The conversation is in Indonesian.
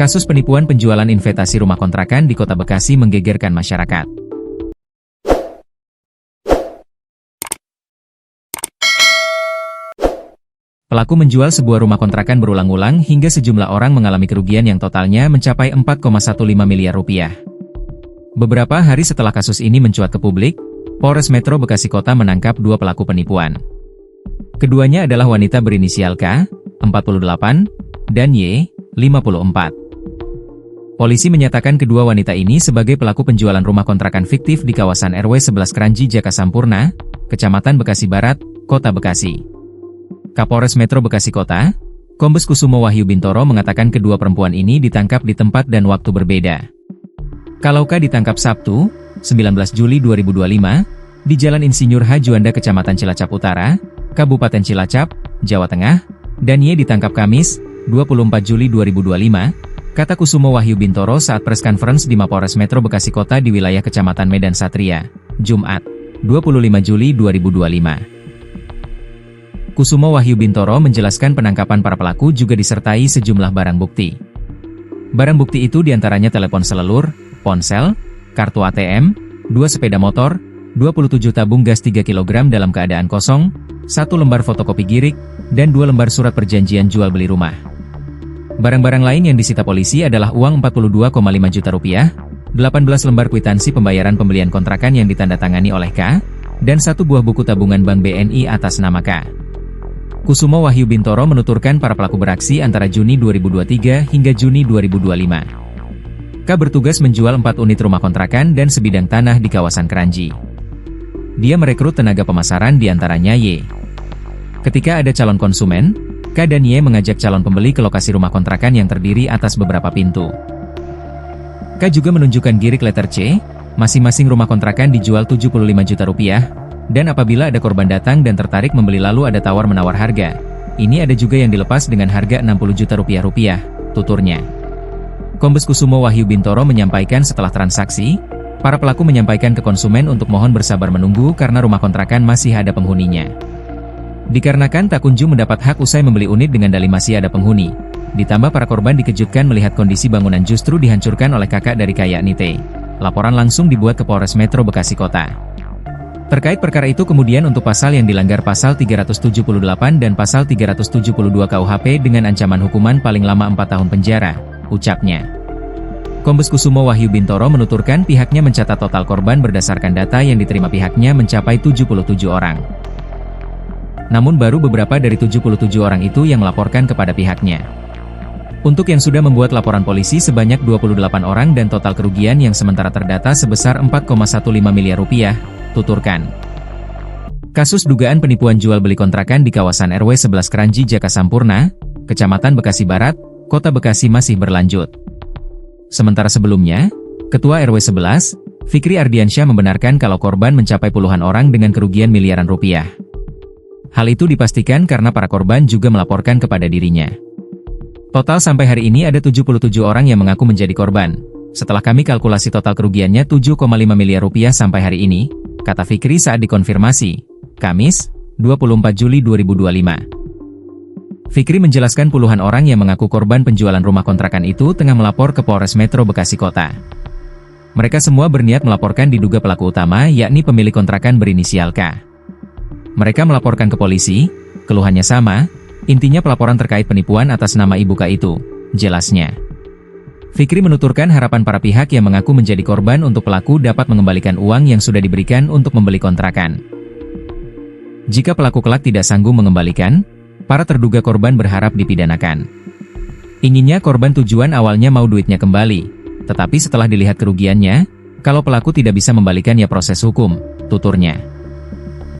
Kasus penipuan penjualan investasi rumah kontrakan di Kota Bekasi menggegerkan masyarakat. Pelaku menjual sebuah rumah kontrakan berulang-ulang hingga sejumlah orang mengalami kerugian yang totalnya mencapai 4,15 miliar rupiah. Beberapa hari setelah kasus ini mencuat ke publik, Polres Metro Bekasi Kota menangkap dua pelaku penipuan. Keduanya adalah wanita berinisial K, 48, dan Y, 54. Polisi menyatakan kedua wanita ini sebagai pelaku penjualan rumah kontrakan fiktif di kawasan RW 11 Kranji Jaka Sampurna, Kecamatan Bekasi Barat, Kota Bekasi. Kapolres Metro Bekasi Kota, Kombes Kusumo Wahyu Bintoro mengatakan kedua perempuan ini ditangkap di tempat dan waktu berbeda. Kalau K ditangkap Sabtu, 19 Juli 2025, di Jalan Insinyur H. Juanda Kecamatan Cilacap Utara, Kabupaten Cilacap, Jawa Tengah, dan Y ditangkap Kamis, 24 Juli 2025, kata Kusumo Wahyu Bintoro saat press conference di Mapolres Metro Bekasi Kota di wilayah Kecamatan Medan Satria, Jumat, 25 Juli 2025. Kusumo Wahyu Bintoro menjelaskan penangkapan para pelaku juga disertai sejumlah barang bukti. Barang bukti itu diantaranya telepon selulur, ponsel, kartu ATM, 2 sepeda motor, 27 tabung gas 3 kg dalam keadaan kosong, 1 lembar fotokopi girik, dan 2 lembar surat perjanjian jual beli rumah. Barang-barang lain yang disita polisi adalah uang 42,5 juta rupiah, 18 lembar kwitansi pembayaran pembelian kontrakan yang ditandatangani oleh K, dan 1 buah buku tabungan Bank BNI atas nama K. Kusumo Wahyu Bintoro menuturkan para pelaku beraksi antara Juni 2023 hingga Juni 2025. K bertugas menjual 4 unit rumah kontrakan dan sebidang tanah di kawasan Kranji. Dia merekrut tenaga pemasaran diantaranya Y. Ketika ada calon konsumen, K dan Y mengajak calon pembeli ke lokasi rumah kontrakan yang terdiri atas beberapa pintu. K juga menunjukkan girik letter C, masing-masing rumah kontrakan dijual 75 juta rupiah, dan apabila ada korban datang dan tertarik membeli lalu ada tawar-menawar harga. Ini ada juga yang dilepas dengan harga 60 juta rupiah, tuturnya. Kombes Kusumo Wahyu Bintoro menyampaikan setelah transaksi, para pelaku menyampaikan ke konsumen untuk mohon bersabar menunggu karena rumah kontrakan masih ada penghuninya. Dikarenakan tak kunjung mendapat hak usai membeli unit dengan dalih masih ada penghuni. Ditambah para korban dikejutkan melihat kondisi bangunan justru dihancurkan oleh kakak dari K yakni T. Laporan langsung dibuat ke Polres Metro Bekasi Kota. Terkait perkara itu kemudian untuk pasal yang dilanggar pasal 378 dan pasal 372 KUHP dengan ancaman hukuman paling lama 4 tahun penjara, ucapnya. Kombes Kusumo Wahyu Bintoro menuturkan pihaknya mencatat total korban berdasarkan data yang diterima pihaknya mencapai 77 orang. Namun baru beberapa dari 77 orang itu yang melaporkan kepada pihaknya. Untuk yang sudah membuat laporan polisi sebanyak 28 orang dan total kerugian yang sementara terdata sebesar 4,15 miliar rupiah, tuturkan. Kasus dugaan penipuan jual beli kontrakan di kawasan RW 11 Kranji Jaka Sampurna, Kecamatan Bekasi Barat, Kota Bekasi masih berlanjut. Sementara sebelumnya, Ketua RW 11, Fikri Ardiansyah membenarkan kalau korban mencapai puluhan orang dengan kerugian miliaran rupiah. Hal itu dipastikan karena para korban juga melaporkan kepada dirinya. Total sampai hari ini ada 77 orang yang mengaku menjadi korban. Setelah kami kalkulasi total kerugiannya 7,5 miliar rupiah sampai hari ini, kata Fikri saat dikonfirmasi, Kamis, 24 Juli 2025. Fikri menjelaskan puluhan orang yang mengaku korban penjualan rumah kontrakan itu tengah melapor ke Polres Metro Bekasi Kota. Mereka semua berniat melaporkan diduga pelaku utama yakni pemilik kontrakan berinisial K. Mereka melaporkan ke polisi, keluhannya sama, intinya pelaporan terkait penipuan atas nama ibu K itu, jelasnya. Fikri menuturkan harapan para pihak yang mengaku menjadi korban untuk pelaku dapat mengembalikan uang yang sudah diberikan untuk membeli kontrakan. Jika pelaku kelak tidak sanggup mengembalikan, para terduga korban berharap dipidanakan. Inginnya korban tujuan awalnya mau duitnya kembali, tetapi setelah dilihat kerugiannya, kalau pelaku tidak bisa membalikan ya proses hukum, tuturnya.